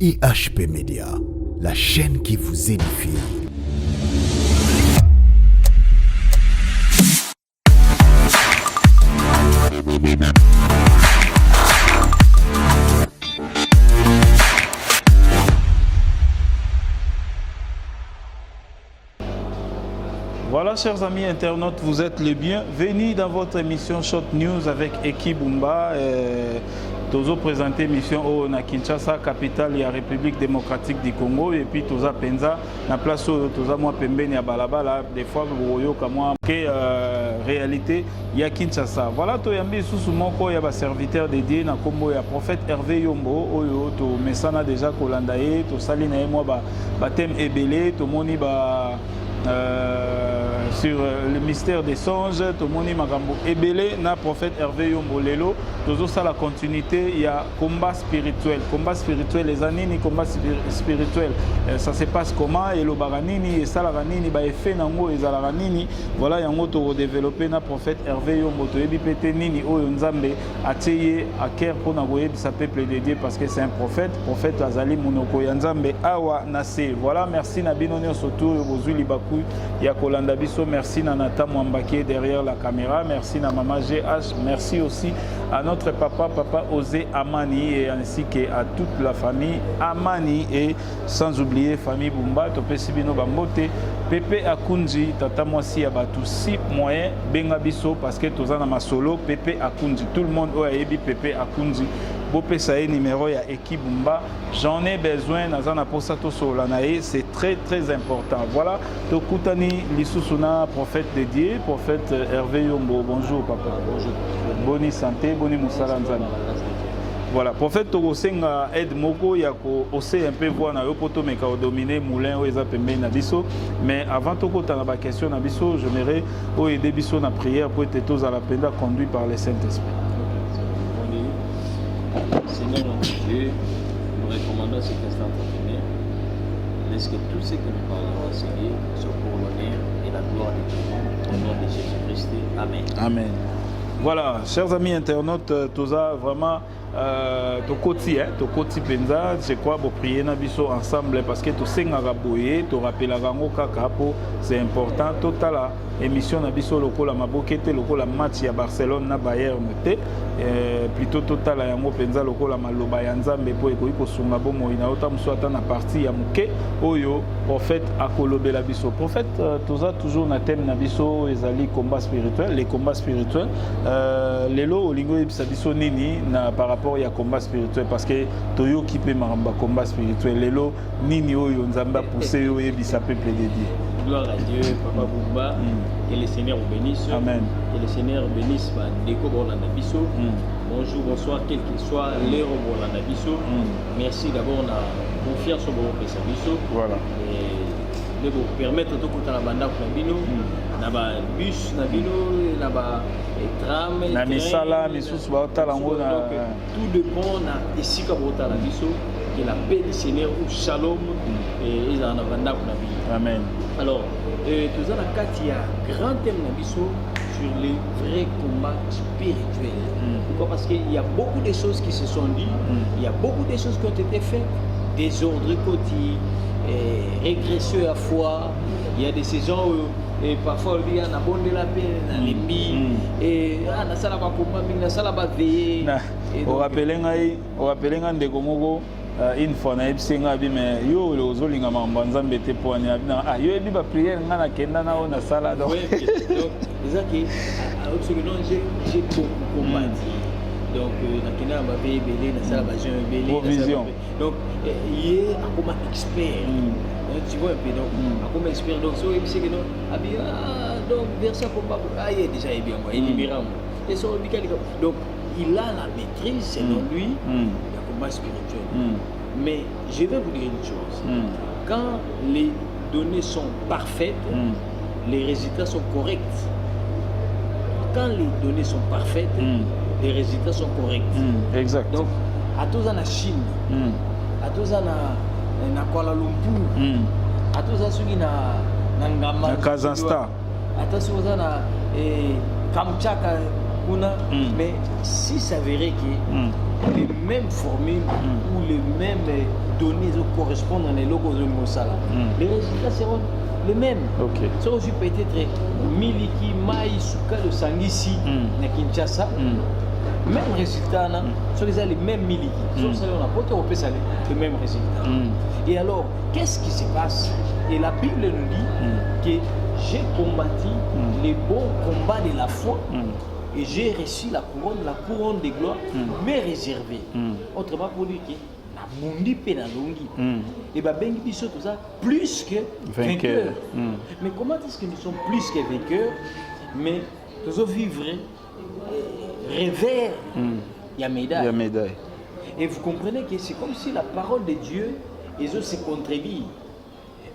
IHP Média, la chaîne qui vous édifie. Voilà, chers amis internautes, vous êtes les bienvenus dans votre émission Short News avec Eki Bumba. Tozo présenté émission au na Kinshasa, capitale de la République démocratique du Congo, et puis Toza Penza, na place où Toza moi pembeni à Balabala, des fois vous voyez comme moi que réalité il y a Kinshasa. Voilà, to yambi sous moko ya ba serviteur dédié na Kombo ya prophète Hervé Yombo, oyo to mesana déjà kolandaye, to salina moi ba thème ebelé, to moni ba sur le mystère des songes, tout le monde est ébélé, na prophète Hervé Yombo Lelo, toujours ça la continuité, il y a combat spirituel, les années, combat spirituel, ça se passe comment, et le baranini, et ça la ranini, bah effet nango, et ça la ranini, voilà, il y a un autre développé na prophète Hervé Yombo, to ebi pété nini, o yonzambe, ateye, à cœur pour nagoye, sa peuple dédié, parce que c'est un prophète Azali Munoko Yanzambe, awa nase, voilà, merci Nabinonio Soto, Bozuli Bakou, Yakolanda Biso, merci Nanata Mwambake derrière la caméra, merci na Maman GH, merci aussi à notre papa Osé Amani et ainsi qu'à toute la famille Amani et sans oublier famille Bumba, Topé Sibino Bambote, Pepe Akunji, Tata Mwasi Abatu, 6 moyens, Benga Biso parce que Tozana Masolo, Pepe Akunji, tout le monde a ébi Pepe Akunji. Bopé Saé numéro ya Eki Bumba, j'en ai besoin Nazana Posato Solanae, c'est très important. Voilà, Tokutani Lissusuna, prophète dédié, prophète Hervé Yombo. Bonjour papa. Bonjour. Bonne santé, bonne Moussala Nzana. Voilà, prophète Togosenga aide Moko Yako ose un peu voir na yopoto meka dominer moulin ou eza pembe na biso, mais avant Toko ta na question na biso, j'aimerais o aider biso na prière pour être tous à la penda conduit par le Saint-Esprit. Seigneur notre Dieu, nous recommandons cet instant entretenu. Laisse que tout ce que nous parlons enseigner soit pour l'honneur et la gloire de Dieu. Au nom de Jésus-Christ. Amen. Amen. Voilà, chers amis internautes, Toza vraiment Tokoti Penza, je crois que vous priez Nabiso ensemble parce que tout sengara boye, tu rappelles c'est important. Total émission Nabiso lokola mabokete lokola match à Barcelone na Bayern te plutôt total yango Penza lokola maloba ya Nzambe po ekoki kosunga bomo ina ota muswata na partie ya muke oyo prophète akolobela biso. Prophète Toza toujours na thème Nabiso ezali combat spirituel, les combats spirituels lelo olingo ebisa biso nini na par rapport ya combat spirituel parce que toyo ki pe maramba combat spirituel lelo nini oyo Nzamba pousser yo ebisa peuple dédié. Gloire à Dieu, Papa Bumba, que le Seigneur vous bénisse. Amen. Que le Seigneur bénisse Déco Borlanda-Bisso. Bonjour, bonsoir, quel qu'il soit, l'heure Borlanda-Bisso. Merci d'abord de la confiance au Borlanda-Bisso. Voilà. Et de vous permettre de tout la bande pour Bino, naba bus, nabino, naba tram, na misala, misus baotalango na tout dépend na ici ka Borlanda-Bisso. Que la paix du Seigneur ou shalom et ils en ont vendu pour la vie. Amen. Alors, tout ça, il y a un grand thème sur les vrais combats spirituels. Pourquoi? Parce qu'il y a beaucoup de choses qui se sont dites, il y a beaucoup de choses qui ont été faites, désordre quotidien, régression à foi, il y a des saisons où et parfois il y a un abonné de la paix dans les billes et na sala ba combat na sala ba veiller. On rappelle ndeko moko une fois na ebsenga bi mais yo le ozolinga mamba Nzambe te poani na yo ebi ba prière nga na kenda na ona sala donc déjà que ce que non j'ai beaucoup combattu donc na kenda ba veiller belé na sala ba jeun belé vision donc il est comme expert tu vois un peu donc comme expert donc so ebi c'est que non donc verset combat il est déjà bien moi il libéra et so donc il a la maîtrise selon lui spirituel. Mais je vais vous dire une chose. Quand les données sont parfaites, les résultats sont corrects. Quand les données sont parfaites, les résultats sont corrects. Exact. Donc, à tous en Chine, à tous en Kuala Lumpur, à tous en Ngama, Kazakhstan, à tous en Kamchatka, mais si ça verrait que les mêmes formules ou les mêmes donner, correspondre à locaux de Mossala. Les résultats seront les mêmes. Ok. Ça aussi peut-être Miliki, Maï, Souka, le Sangisi, na Kinshasa. Même résultat, ce sont les mêmes Miliki. Sauf que on a pas le même résultat. Et alors, qu'est-ce qui se passe? Et la Bible nous dit que j'ai combattu les bons combats de la foi et j'ai reçu la couronne de gloire, mais réservée. Autrement pour dire que la mundi penalongi et bah bengi biso tout ça plus que vainqueurs. Mais comment est-ce que nous sommes plus que vainqueurs? Mais nous devons vivre revers il y a médaille. Et vous comprenez que c'est comme si la parole de Dieu les autres se contredisent.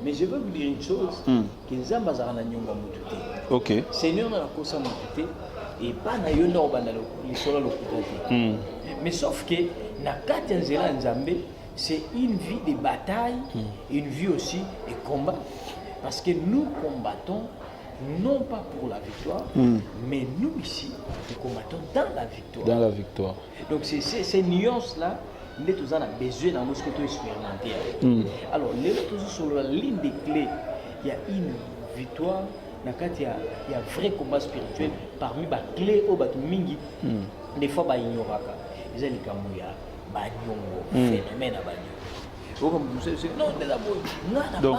Mais je veux vous dire une chose, que Nzamba zana nyonga mutute. OK. Seigneur na kosa mutute et pas na yona obandalo lisolo lokutate. Mais sauf que na kati ya nzela Nzambe, c'est une vie de bataille, une vie aussi de combat, parce que nous combattons non pas pour la victoire, mais nous ici, nous combattons dans la victoire. Dans la victoire. Donc c'est ces nuances-là, nous avons besoin dans notre côté expérimenter. Alors, sur la ligne des clés, il y a une victoire, il y a un vrai combat spirituel parmi les clés au Batumingi. Des fois, il y aura des phénomène à donc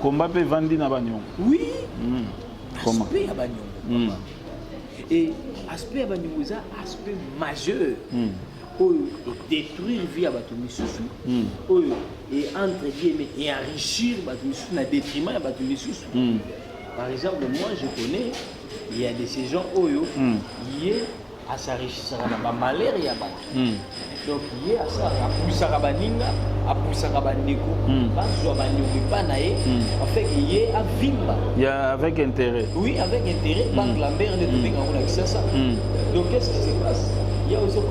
combat peut vendre na bagnon. Oui. Comment? Aspect à bagnon. Et aspect à bagnon, c'est un aspect majeur. Détruire vie à Batumisusu, et entre guillemets, et enrichir Batumisusu, na détriment à Batumisusu. Par exemple, moi je connais, il y a de ces gens qui est à s'enrichir à la malaria. Donc il est à ça, à pousser à Baninga, à pousser à Baneko, en fait il est à Vimba. Il y a avec intérêt. Oui, avec intérêt, Banque Lambert, de tout le monde ça. Donc qu'est-ce qui se passe? Il y a aussi non,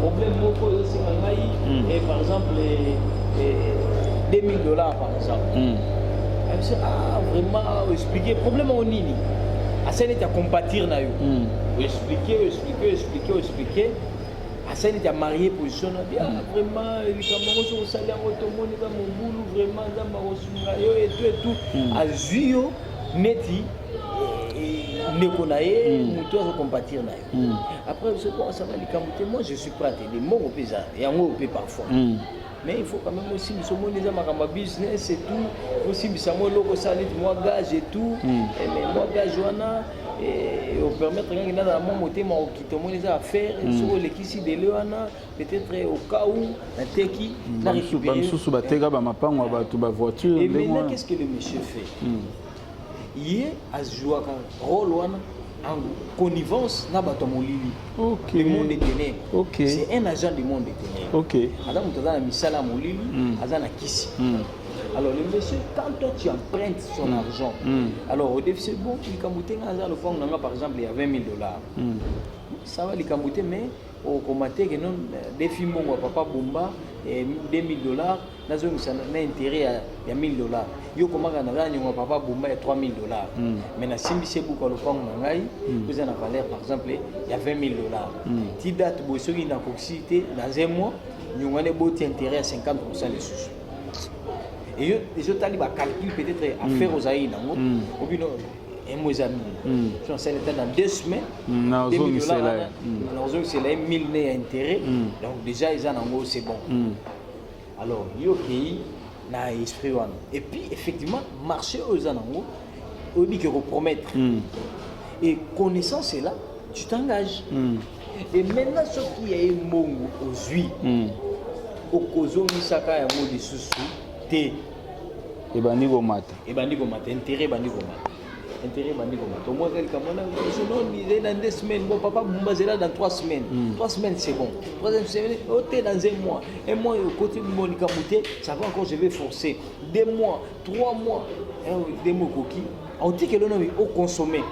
problème et par exemple $2,000 par exemple. Vraiment expliquer problème au nini. Assez à compatir na yo. Expliquer. Assez à marier position vraiment les camarades au salaire automobile dans mon boulot vraiment dans ma ressource et tout à zuyo neti compatir. Après, ça va les camoufler. Moi, je suis prêt à t'aider. Moi, on peut ça. Et on peut parfois. Mais il faut quand même aussi, nous sommes les hommes à business et tout. Aussi, nous sommes logo salit, moi, gage et tout. Mais moi, gage, et on permet de dans mon côté, moi, qui te monnaie à faire. Sur les kissi de l'Ewana, peut-être au cas où, la teki, la récupérer. Et maintenant, qu'est-ce que le monsieur fait? Il est à jouer un rôle en connivence dans le monde des ténèbres. C'est un agent du monde des ténèbres. Adam Moutazana Misala Moulili, Azana Kissi. Alors le monsieur, quand toi tu empruntes son argent, alors au début c'est bon, il camouté par exemple il y a $20,000. Ça va les camouter, mais au commentaire que non, des films mon papa Bumba et $2,000, n'a intérêt à $1,000. Yo comment on papa Bumba et $3,000. Mais na simbi c'est beaucoup le fond nangai, vous en avez valeur par exemple il y a $20,000. Si date bosso qui n'a proximité dans un mois, nous avons beau intérêt à 50% les sous. Et je talib à calcul peut-être à faire aux aïe nango, ou bien un mois amis. Je suis dans 2 semaines. $2,000 c'est là 1,000 d'intérêt. Donc déjà ils en c'est bon. Alors yo pays na esprit wana. Et puis effectivement marché aux anango, au dit que repromettre. Et connaissance est là, tu t'engages. Et maintenant ce qui est mongo aux huit, au kozo misaka ya mo de susu te. Et bandi gomata. Intérêt bandi gomata. Au moins, quelqu'un dans 2 semaines. Bon, papa, vous là dans 3 semaines. 3 semaines, c'est bon. 3e semaine, dans 1 mois. 1 mois, au côté de mon camouté, ça va encore, je vais forcer. 2 mois, 3 mois. 2 mois coquilles. On dit que l'on a au consommer.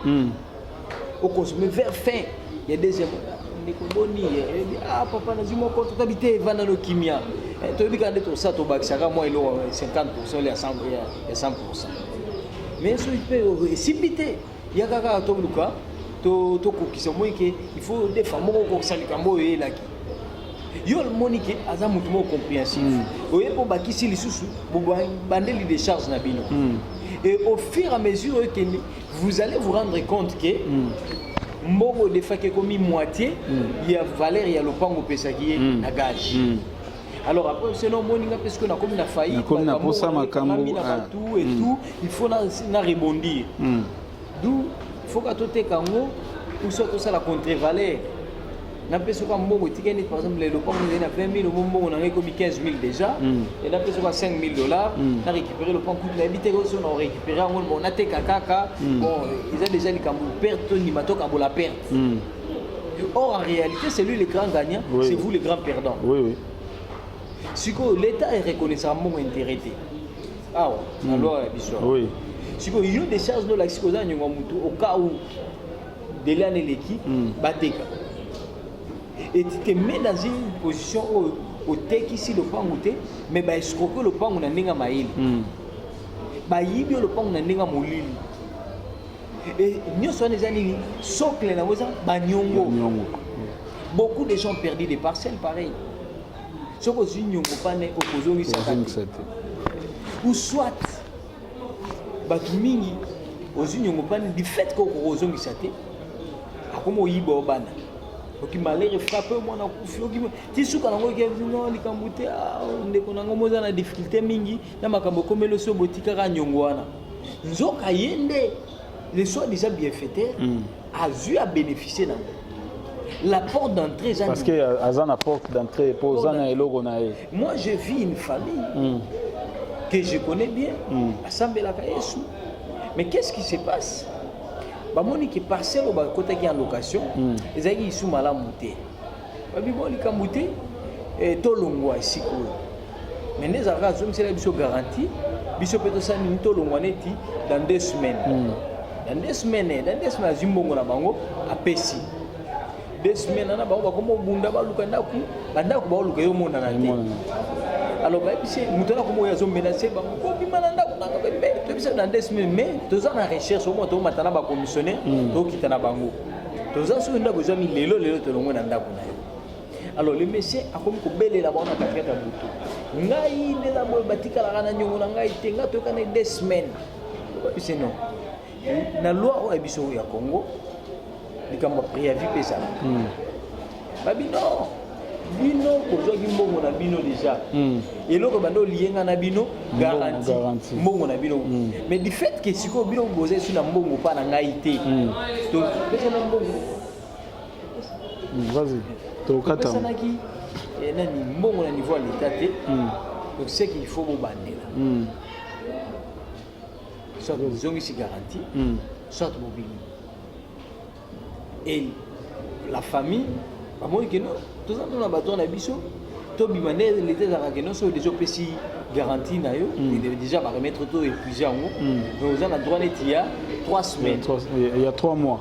Au consommer vers fin. Il y a 2 mois. Ah, papa, nous avons compte d'habiter Vanano Kimia. Tu as dit que ça, tu as moi, il a 50%, il y a 100%. Mais si tu peux, il y a quelqu'un qui to kokisa moi que il faut des femmes ko salika moyo elaki yo le monique aza mutu mo compréhensif oye po bakisi lisusu bandeli de charges na bino et au fur et à mesure que vous allez vous rendre compte que mbongo de fois que commis moitié il y a valeur il y a le pango pesaki na gage alors après sinon moninga parce que na comme na faillite comme na posa makambo tout et tout il faut na rebondir d'où il faut que tout kango ou soit tout ça la contre-valeur na peso ka mbongo tikeni par exemple le pango na 20 000 mbongo na comme 15 000 déjà et na peso ka 5 000 $, na récupérer le pango na habité ko so na récupérer on a te kaka bon ils ont déjà les kambo perte ni matoka bo la perte or en réalité c'est lui le grand gagnant c'est vous le grand perdant oui si que l'état est reconnaissant mon intérêt ah ouais alors oui si que il y a des charges de la exposant au cas où de l'année l'équipe bateka et tu te mets dans une position au tech ici le pango te mais bah escroquer le pango na ninga maïl bah yibio le pango na ninga molili et nous sommes des années socle na moza ba nyongo beaucoup de gens ont perdu des parcelles pareil ce que si nyongo pas né opposé ou soit batu mingi aux nyongo pas du fait que opposé sate akomo yibo bana oki malheur frappe moi na kufi oki tisuka nango ke non likambute ndeko nango moza na difficulté mingi na makambo komelo so botika ka nyongo wana nzoka yende les soins déjà bienfaiteurs a dû à bénéficier nango la porte d'entrée parce que azan la porte d'entrée posant na elogo na e moi je vis une famille que je connais bien asambela ka yesu mais qu'est-ce qui se passe bamoni ki parcelle ba kota ki en location ezaki isu malamu te babi boli kamute et tolongwa siko mais les arras c'est la biso garantie biso peut ça ni tolongwa neti dans 2 semaines dans 2 semaines zimbongo na bango apesi 2 semaines na bango bakomo bunda baluka ndaku bandaku baluka yo mona na te alors bah c'est mutala comme ya zo menacer ba ko bima na ndaku na bembe to bisa dans 2 semaines mais toza na recherche au moins to matana ba commissionnaire to kitana bango toza so ndaku zo mi lelo to longo na ndaku na yo alors le monsieur a comme ko belela ba na kafia ta butu ngai de la bol batika la na nyongo na ngai tenga to kana 2 semaines c'est non na loi o biso ya Congo likamba préavis pesa babi non bino kozwaki mbongo na bino déjà eloko bando lienga na bino garantie mbongo na bino mais du fait que siko bino boze sur na mbongo pa na ngai te to pesa na mbongo vas-y to kata pesa na ki nani mbongo na niveau à l'état te donc c'est qu'il faut bobandela soit zongi si garantie soit mobile et la famille moi que non tout ça on a bâton na biso to bimane l'état za ka non so déjà pesi garantie na yo déjà va remettre tout épuisé en haut donc on a droit net il y a 3 semaines il y a 3 mois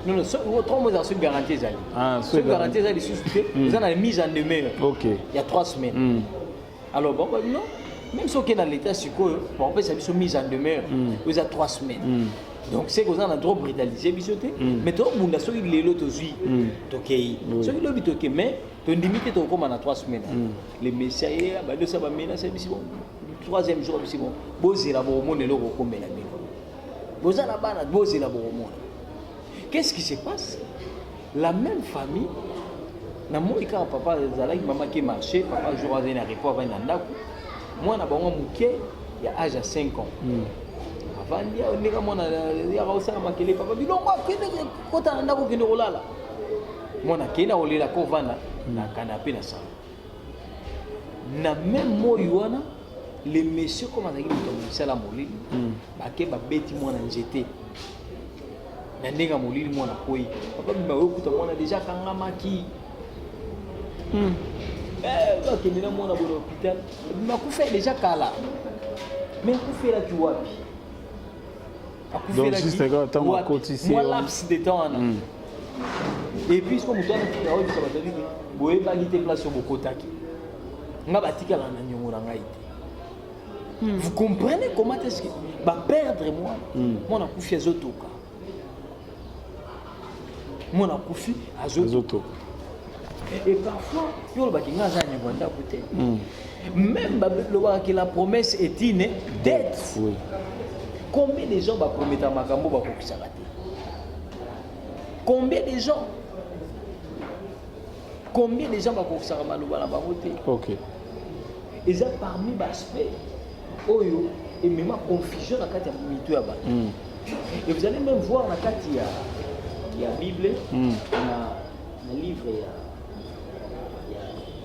non 3 mois sur garantie ça sur garantie ça les sous vous en a mise en demeure OK il y a 3 semaines alors bon non même si on est dans l'état sur quoi on peut ça mise en demeure vous a 3 semaines donc c'est que vous en a trop brutalisé bisoté mais toi bunda so il lelo to zui to kei so il lobi to ke mais to limite to comme en 3 semaines les messieurs ba de ça ba mena c'est bisi bon 3e jour bisi bon bozela bo monde lo ko komela bino bozala bana bozela bo monde qu'est-ce qui se passe la même famille na moi quand papa zalaki maman qui marchait papa jour à na report va na ndako moi na bango muke ya âge à 5 ans vandia ndeka mona ya kausaka makele papa bilongo akende kota na ndako kende kolala mona kena olela ko vana na canapé na salon na même moyo wana les messieurs comme azaki mutomisa la molili bake babeti mona njete na ndenga molili mona koi papa bima okuta mona déjà kangamaki bakende na mona bono hôpital bima kufa déjà kala mais kufela tu wapi donc juste quand on cotisé moi laps de temps et puis comme toi na oyo ça va te dire boye ba gite place au bokotaki nga batika la na nyongo na ngai te vous comprenez comment est-ce que ba perdre moi moi na kufia zotoka mon akufi azoto. Et parfois yo le bakinga za nyangwanda côté. Même que la promesse est une dette. Oui. Combien de gens va promettre à Makambo va kokisaka te? Combien de gens? Combien de gens va kokisaka maloba na bango te? OK. Et ça parmi l'aspect oyo et même confusion na kati ya mitu ya bato. Et vous allez même voir na kati ya Bible na livre ya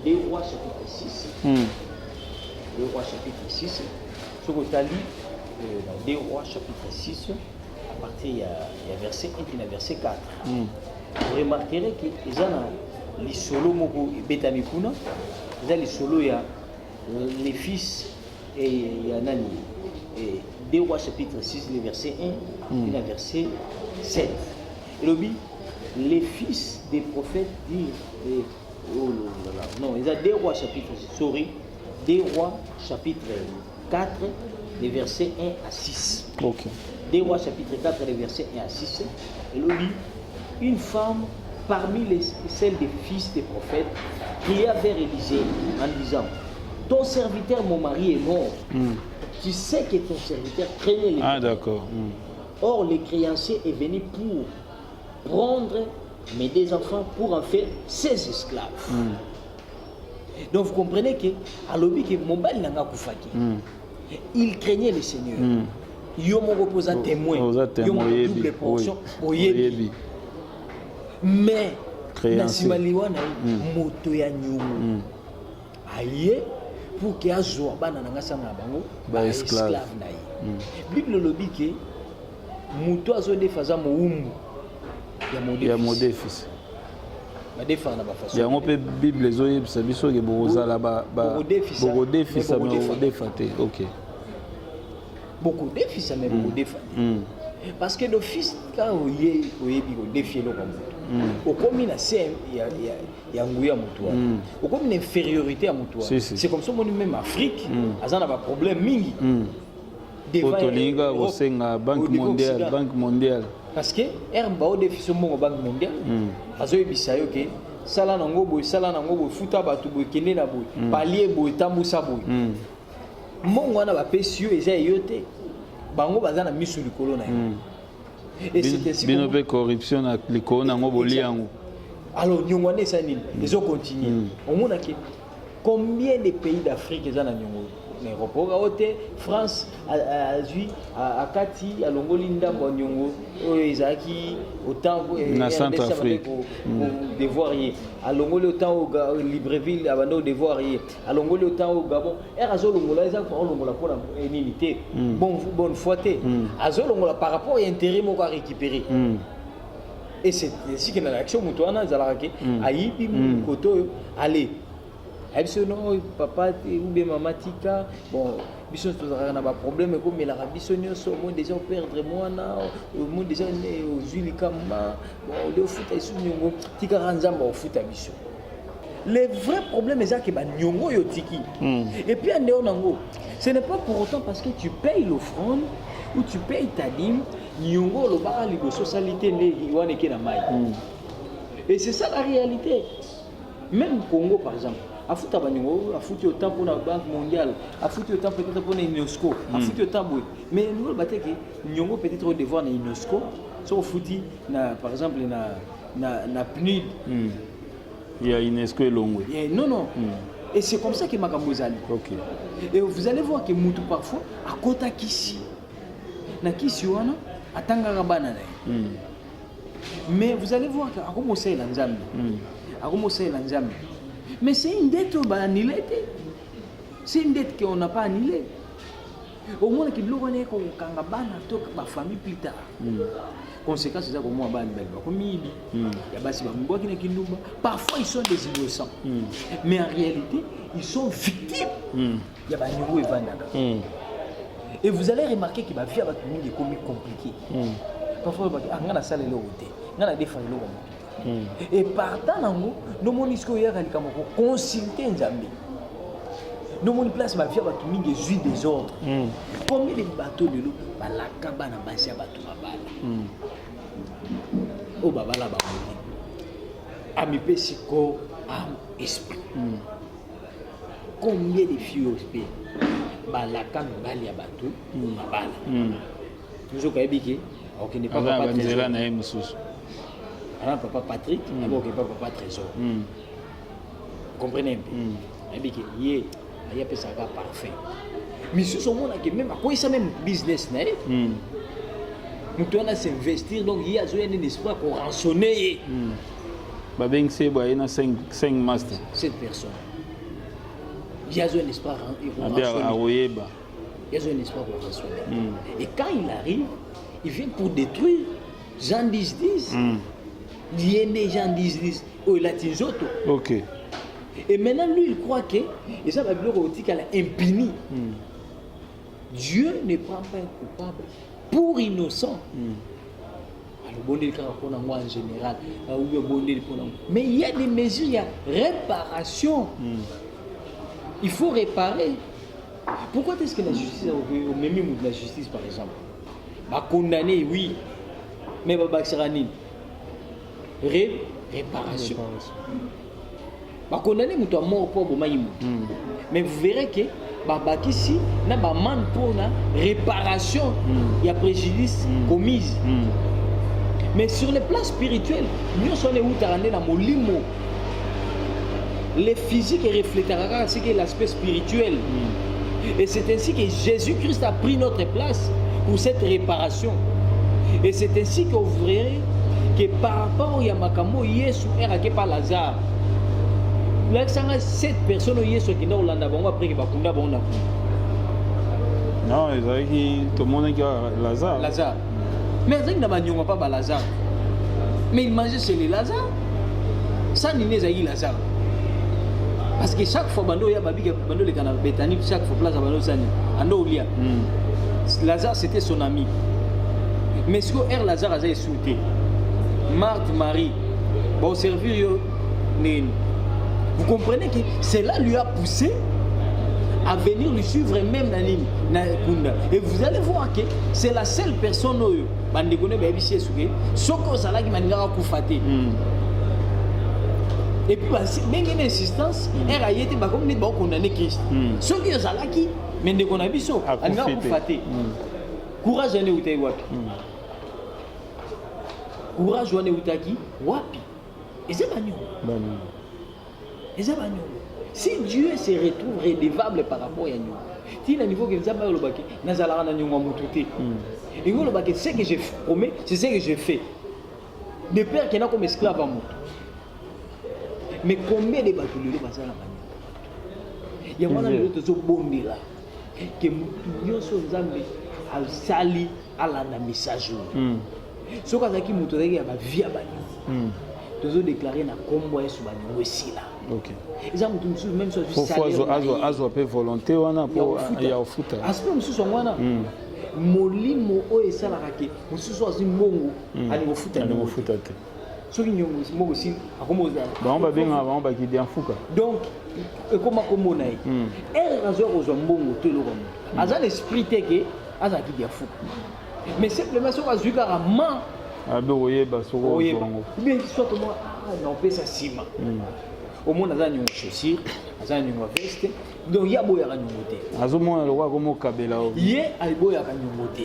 2 Rois chapitre 6. 2 Rois chapitre 6. Ce que tu as lu dans 2 Rois chapitre 6 à partir il y a verset 1 et verset 4. Vous remarquerez que les gens les solo moko betami kuna, les solo ya les fils et il y a nani et 2 Rois chapitre 6 le verset 1 et le verset 7. Et le les fils des prophètes disent non, il y a 2 Rois chapitre 6, sorry, 2 Rois chapitre 4 les versets 1 à 6. OK. 2 Rois chapitre 4 les versets 1 à 6. Et le une femme parmi celles des fils des prophètes qui avait Élisée en disant: ton serviteur, mon mari, est mort. Tu sais que ton serviteur craignait les Ah, d'accord. Or, le créancier est venu pour prendre mes 2 enfants pour en faire ses esclaves. Donc, vous comprenez que, à l'objet que mon bal n'a pas koufaki, il craignait le Seigneur. Yo mon reposant témoin, yo mon double portion, oyebi. Mais, Nasimaliwa na moto ya nyumu. Aye, pour qu'il y ait un bana na ngasanga bango ba esclave na ye. Bible lobi ke muto azode faza moumbu ya modefis. Ba defa na ba façon. Ya ngope Bible zoyebisa biso ke bozala ba boko defisa mais defate. OK. Beaucoup defis mais beaucoup defate. Parce que le fils quand oyebi ko défier le comme au commun c'est il y a nguya mutua au commun infériorité à mutua c'est comme ça mon même Afrique azana ba problème mingi devant Otolinga osenga banque mondiale parce que herba au défi sur mon banque mondiale azoy bisayo ke sala nango boy futa batu boy kende na boy palier boy tambusa boy mongo wana ba pesio eza yote bango bazana misu likolo na et c'est ainsi que corruption na likolo nango boliango. Alors nyongwane ça nini ils ont continué au monde qui combien de pays d'Afrique ezana nyongo aéroport à hôtel France à Kati à Longoli ndambo nyongo ezaki autant na Centrafrique devoirier à Longoli autant au Libreville à Bando devoirier à Longoli autant au Gabon erazo longola ezaki pour longola pour la unité bonne foi té azo longola par rapport à intérêt moko à récupérer. Et c'est ainsi que dans l'action mutuana zalaki ayibi koto allez non papa ou bien maman tika bon biso tozaka na ba problème ko mais la biso nyonso au moins déjà perdre moi na au moins déjà au zulikama bon le foot isu nyongo tika ranzamba au foot biso le vrai problème est ça que ba nyongo yo tiki et puis en nango ce n'est pas pour autant parce que tu payes l'offrande ou tu payes ta dîme nyongo lo ba ligo socialité ne wane ke na mai et c'est ça la réalité. Même Congo par exemple a foutu bango a foutu autant pour la banque mondiale a foutu autant peut-être pour l'UNESCO a foutu autant mais nous le baté que nyongo peut-être au devoir na UNESCO so foutu na par exemple na PNUD il y a UNESCO et Longwe non et c'est comme ça que makambo zali. OK. Et vous allez voir que mutu parfois à kota kisi na kisi wana atanga bana na mais vous allez voir que a commencé la nzambe a commencé la nzambe. Mais c'est une dette annulée. C'est une dette qu'on n'a pas annulée. Au moins, qu'il y a une famille plus tard. Conséquence, c'est ça que moi, parfois, ils sont des innocents. Mais en réalité, ils sont victimes. Il y a des et vous allez remarquer que la vie est compliquée. Parfois, il y a des salles qui sont et partant nango no monisco ya kalika moko consulter nzambe no moni place ba via batu mingi ezui des ordres combien de bateaux de l'eau balaka bana basi ya batu mabala au babala ba ami pesi corps âme esprit combien de filles au balaka mibali ya bato mabala toujours kayebiki ok n'est pas papa trésor na mususu alors papa Patrick d'abord que papa trésor comprenez un peu kayebiki ye aya pesa ka parfait mais ce sont mona que même à quoi ça même business na nous devons s'investir donc il y a un espoir pour rançonner babeng se boye na 5 master cette personne il y a un espoir pour rançonner il y a un espoir pour rançonner et quand il arrive il vient pour détruire Jean 10 Diene Jean 10 oh il a tizoto ok et maintenant lui il croit que et ça va bloquer aussi qu'elle est impunie Dieu ne prend pas un coupable pour innocent alors bon il pour moi en général ou bon pour mais il y a des mesures il y a réparation il faut réparer pourquoi est-ce que la justice au même de la justice par exemple va condamner oui mais va baxerani réparation va condamner muto mort pour bomaïm mais vous verrez que babakisi na ba man pour la réparation il y a préjudice commise mais sur le plan spirituel nous sommes où tarandé na molimo les physiques reflèteront ce qui est l'aspect spirituel et c'est ainsi que Jésus-Christ a pris notre place pour cette réparation et c'est ainsi que vous verrez que par rapport à Makambo Yesu est par Lazare là ça 7 personnes Yesu qui n'ont Hollanda bon après que bakunda bon na non ils avaient qui tout le monde qui Lazare mais ils n'a pas Lazare mais il mangeait chez les Lazare ça n'est pas Lazare parce que chaque fois bando ya babi bando le canal Bethany chaque fois place bando sani ando olia Lazare c'était son ami mais ce que Lazare a sauté Marthe Marie bon servir yo vous comprenez que cela lui a poussé à venir lui suivre même na Kunda et vous allez voir que c'est la seule personne oyo bande connaît ba bisi souké soko sala ki maningaka kufate et puis même une insistance elle a été ba comme ni ba condamner Christ soki yo sala ki mais ndeko na biso alinga kufate courage ane utai wapi courage ane utaki wapi et c'est bagnon si Dieu se retrouve redevable par rapport à nous, si le niveau que nous avons le nazala na nyonga mututé. Et nous le baquet c'est que je promets, c'est ce que je fais. De père qui n'a comme esclave à moi. Mais combien de bateaux le passent à la manière. Il y a moins de choses bonnes là. Que nous sommes nzambe al sali ala na message. Ce qu'on a qui mutué à ma vie à bani. Nous déclaré na combo et sur bani aussi là. OK. Ils ont tout même chose azo pe volonté wana pour ya ofuta. Aspect mususu ngwana. Molimo o esala kake mususu azimbongo ali ofuta te. Soki nyongo mbongo si akomoza. Ba on ba benga ba on ba ki dia fuka. Donc comment komona yi. Razo kozwa mbongo to loko. Aza l'esprit teke aza ki dia fuka. Mais simplement so azuka rama abe oyeba soko zongo. Bien soit comment non pesa sima. Au monde a une chaussure, a une veste, donc il y a beau y avoir une moté. Azomona le roi comme kabela. Yé a beau y avoir une moté.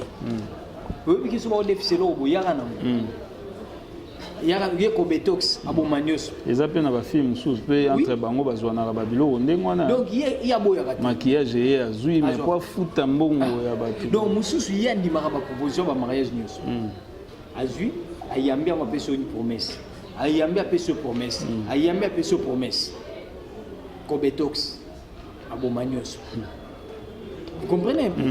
Oui, qui sont au déficit là, il y a un homme. Il y a un Kobetox, à Bomanios. Les appels na ba film sous pe entre bango bazwana la babilo ndengwana. Donc il y a beau y avoir maquillage et azui mais quoi fouta mbongo ya batu. Donc mususu il y a ndi maraba proposition ba mariage news. Azui ayambia ma personne une promesse. Ayambia peso promesse. Ayambia peso promesse. Kobetox. Abomanios. Vous comprenez un peu?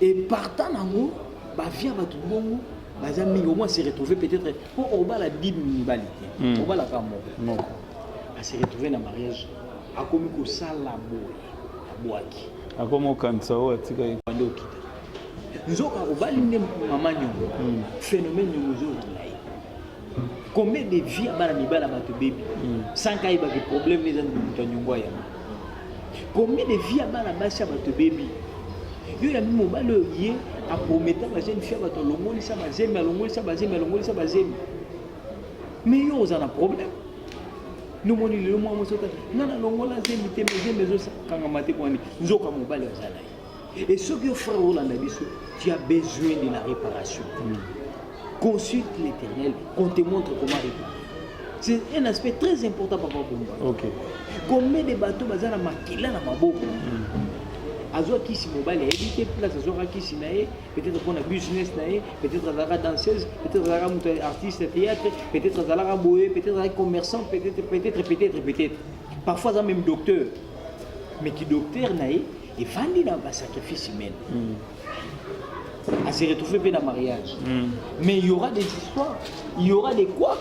Et partant en haut, bah via tout le monde, bah amis au moins se retrouver peut-être pour on va la 10 balité. On va la pas mort. À se retrouver dans mariage. A comme ko sala boy. Aboaki. A comme kansa o atika ndoki. Nzoka obali ne mama nyongo. Phénomène nyongo là. Combien de vies à Mibala bato baby sans qu'il y ait des problèmes les gens combien de vies à Balabacha bato baby il y a même mobile lié à promettre ma jeune fille bato longoli ça bazem longoli ça bazem longoli ça bazem Mais yo on a un problème. Nous mon le moi mo sota. Nana longola zembi te mezo kanga mate ko ni. Nzoka mobali azala. Et ce que frère Rolanda biso, tu as besoin de la réparation. Consulte l'Éternel, qu'on te montre comment réparer. C'est un aspect très important pour moi. Ok. Combien de bateaux bazana makila na maboko. Azo kisi mobile éviter place azo kisi nae, peut-être qu'on a business nae, peut-être azara danseuse, peut-être azara artiste théâtre, peut-être azara boé, peut-être azara commerçant, peut-être. Parfois ça même docteur. Mais qui docteur nae, il vandi dans un sacrifice humain. À se retrouver dans le mariage. Mais il y aura des histoires, il y aura des couacs,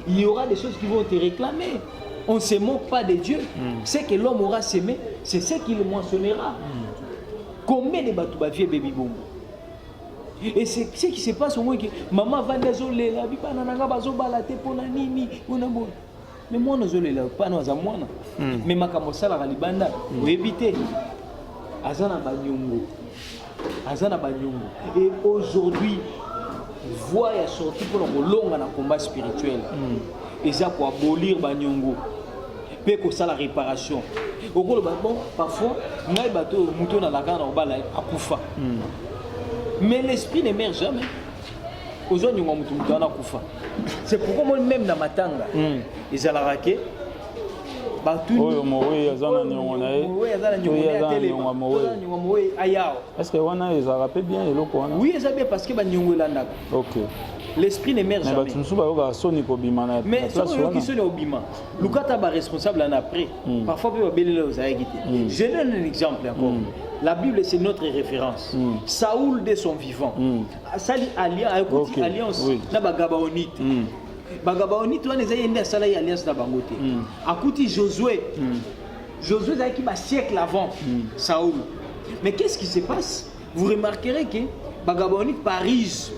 il y aura des choses qui vont te réclamer. On ne se moque pas de Dieu. C'est que l'homme aura semé, c'est ce qu'il mentionnera. Combien de bateaux bavier baby boom? Et c'est ce qui se passe au moins que maman va désolé la vie pas nanga bazo balate pour la nini on a bon. Mais moi désolé là pas nous à moi. Mais makambo sala la libanda pour éviter. Azana banyongo. Azana banyongo. Et aujourd'hui voix est sorti pour le long dans combat spirituel. Et ça pour abolir banyongo. Peut que ça la réparation. Au gros bon parfois ngai bateau mouton na la gana obala akufa. Mais l'esprit ne meurt jamais. Aujourd'hui on mouton na akufa. C'est pourquoi moi même dans matanga ils allaient raquer batu oyo mowe azana nyongo na ye oui azana nyongo ayao. Est-ce que wana ils rappellent bien eloko wana? Oui ça bien parce que ba nyongo landa. OK. L'esprit ne meurt jamais. Mais ça qui sont au bima. Lukata ba responsable en après. Parfois peut belé aux aïgité. Je donne un exemple encore. La Bible c'est notre référence. Saoul de son vivant. Sali alliance na bagabaonite. Bagabaonite on les a sala alliance na bangote. Akuti Josué. Josué a qui ba siècle avant Saoul. Mais qu'est-ce qui se passe? Vous remarquerez que bagabaonite Paris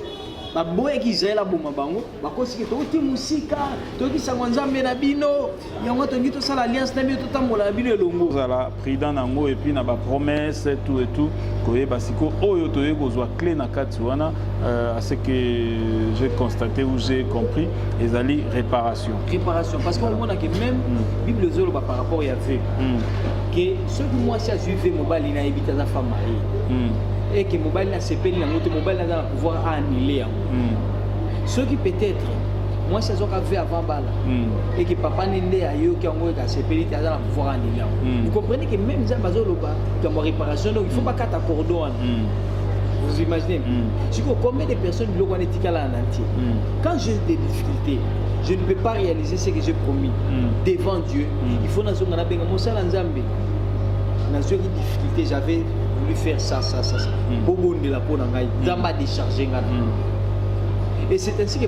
baboye ki Israël aboma bango bakosi ke toti musika toti sangwanzambe na bino yango tongi to sala alliance na bino to tambola na bino elongo zala président nango et puis na ba promesse et tout koye basiko oyo toye kozwa clé na kati wana à ce que j'ai constaté ou j'ai compris ezali réparation parce qu'on voit que même Bible zolo par rapport à Yahvé que ceux qui moi si a suivi mobile na ebita za femme mariée et que mobile na sepeli na moto mobile na pouvoir annuler ceux qui peut-être moi c'est ça qu'a fait avant bala et que papa nende ayo qui ngo ka sepeli ta na pouvoir annuler vous comprenez que même ça bazolo ba comme réparation donc il faut pas qu'à cordon vous imaginez si combien de personnes le connaît tikala en entier quand j'ai des difficultés je ne peux pas réaliser ce que j'ai promis devant Dieu il faut nazo ngana benga mosala nzambe nazo qui difficulté j'avais voulu faire ça. Bobo de la peau n'a pas déchargé. Et c'est ainsi que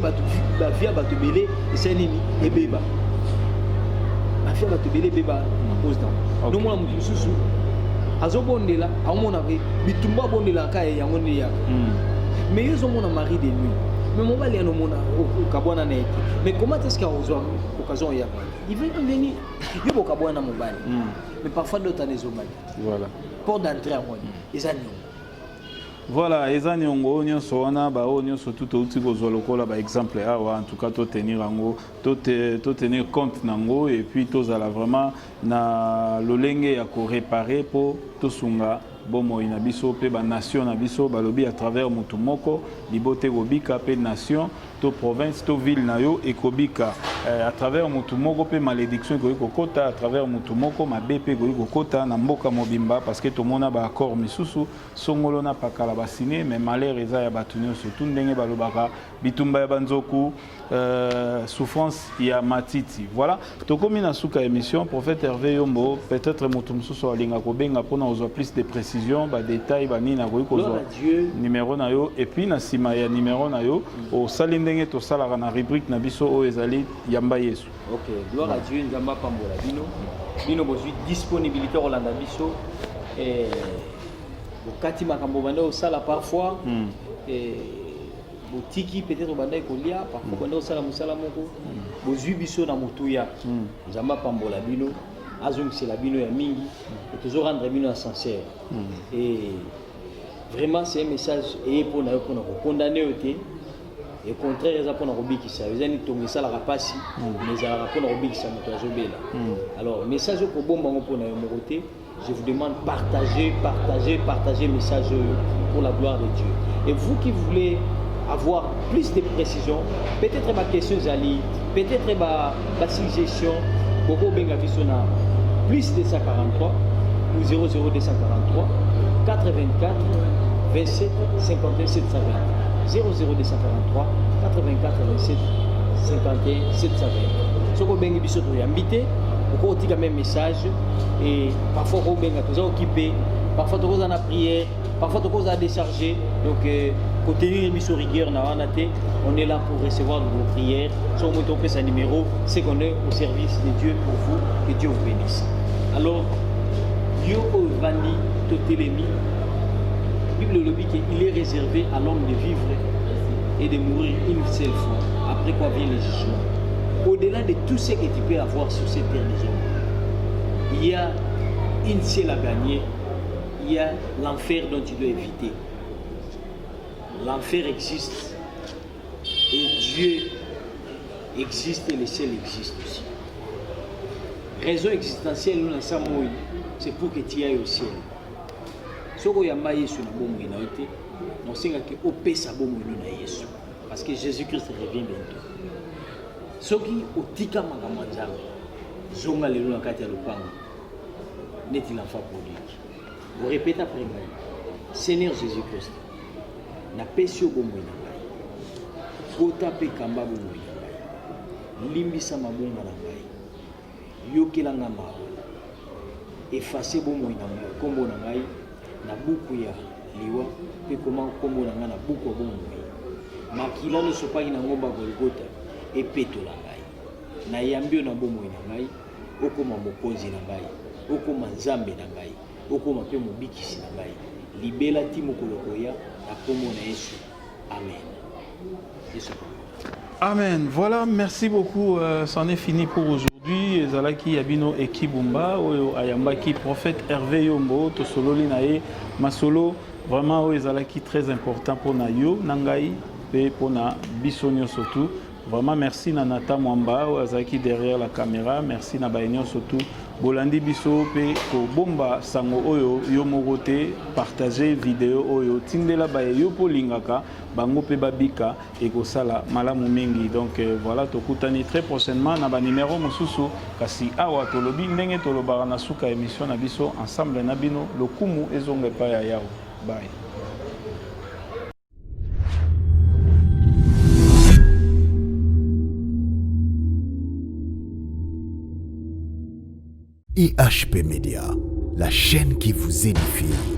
la vie a battu belé et c'est nini et béba. La vie a battu belé béba à cause d'un. Donc, on a mis sous. Azo bonde là, à mon avis, bitumba bonde là, quand il y a mon lia. Mais ils ont mon mari de nuit. Mais mon mari a mon au Kabwana net. Mais comment est-ce qu'il y a occasion il y a? Il veut venir. Il veut au Kabwana mobile. Mais parfois d'autres années au Mali. Voilà. Pour d'entrer à moi, les agneaux. Voilà, les agneaux, on so wana ba onyo so tout outil kozwa lokola ba exemple en tout cas to tenir ango, to tenir compte nango et puis to zala vraiment na lolenge ya ko réparer pour to sunga bomo ina biso pe ba nation na biso balobi à travers mutu moko libote kobika pe nation to province to ville na yo ekobika à travers mutu moko pe malédiction ko kokota à travers mutu moko mabepe ko kokota na mboka mobimba parce que to mona ba accord misusu songolo na pakala ba signé mais malheur eza ya batunyo surtout ndenge balobaka bitumba ya banzoku souffrance ya matiti voilà tokomi na suka émission prophète Hervé Yombo peut-être mutu misusu alinga ko benga pona ozo plus de précision ba détail ba nina ko kozwa numéro na yo et puis na sima ya numéro na yo au salindenge to sala na rubrique na biso o ezali yamba yesu. OK, gloire à Dieu nzamba pambola bino bozwi disponibilité rolanda biso et bokati makambo banda au sala parfois et botiki peut-être banda kolia parfois banda au sala musala moko bozwi biso na mutuya nzamba pambola bino azong c'est la bino ya mingi et toujours rendre bino sincère et vraiment c'est un message et pour na condamner oté et au contraire eza mpona kobikisa eza nini tongo esalaka mpasi mais ezalaka mpona kobikisa moto azobela. Alors message oyo kobomba ngo mpona yo moko te. Je vous demande partagez message pour la gloire de Dieu. Et vous qui voulez avoir plus de précisions, peut-être ma question Zali, peut-être ma suggestion, beaucoup benga bisona plus 243 ou 00243 84 27 51 720 00243 84 27 51 720. Ce que benga bisoto yambité, beaucoup dit quand même message et parfois beaucoup benga tous occupé, parfois tous en prière, parfois tous à décharger. Donc côté émission rigueur on est là pour recevoir vos prières. Si on peut sa numéro, c'est qu'on est au service de Dieu pour vous. Que Dieu vous bénisse. Alors, Yo Vani Totelemi, la Bible le dit qu'il est réservé à l'homme de vivre et de mourir une seule fois. Après quoi vient le jugement. Au-delà de tout ce que tu peux avoir sur cette terre des hommes, il y a une seule à gagner. Il y a l'enfer dont tu dois éviter. L'enfer existe et Dieu existe et le ciel existe aussi. Raison existentielle, nous sommes c'est pour que tu ailles au ciel. Ce que tu as dit sur le bon moment, on sait que tu as fait bon moment parce que Jésus-Christ revient bientôt. Ce qui est au tika magamanja, zonga le luna kati ya lupango, n'est-il l'enfant prodigue. Vous répétez après moi, Seigneur Jésus-Christ. Na pesi yo bomoi na ngai kota pe kamba bomoi na ngai limbisa mabonga na ngai yokelanga mawa efase bomoi na ngai kombo na ngai na buku ya liwa pe koma kombo na ngai na buku ya bomoi makila no sopaki na ngomba Golgota epetola ngai na yambio na bomoi na ngai okoma mokonzi na ngai okoma nzambe na ngai okoma pe mobikisi na ngai libela ti mokolo koya. Amen. Amen. Voilà, merci beaucoup. C'en est fini pour aujourd'hui. Zalaki Yabino Ekibumba, Ayambaki, prophète Hervé Yombo, Tosololi Nae, Masolo, vraiment, Zalaki très important pour Nayo, Nangai, et pour na Bissonio surtout. Vraiment, merci Nanata Mwamba, Zalaki derrière la caméra. Merci Nabaïnio surtout. Bolandi biso pe ko bomba sango oyo yo mogote partager vidéo oyo tindela ba yo polingaka bango pe babika et ko sala malamu mingi. Donc voilà, tokutani très prochainement na ba numéro mosusu kasi awa tolobi ndenge tolobara na suka émission na biso ensemble na bino lokumu ezonga pa ya yao. Bye. IHP Media, la chaîne qui vous édifie.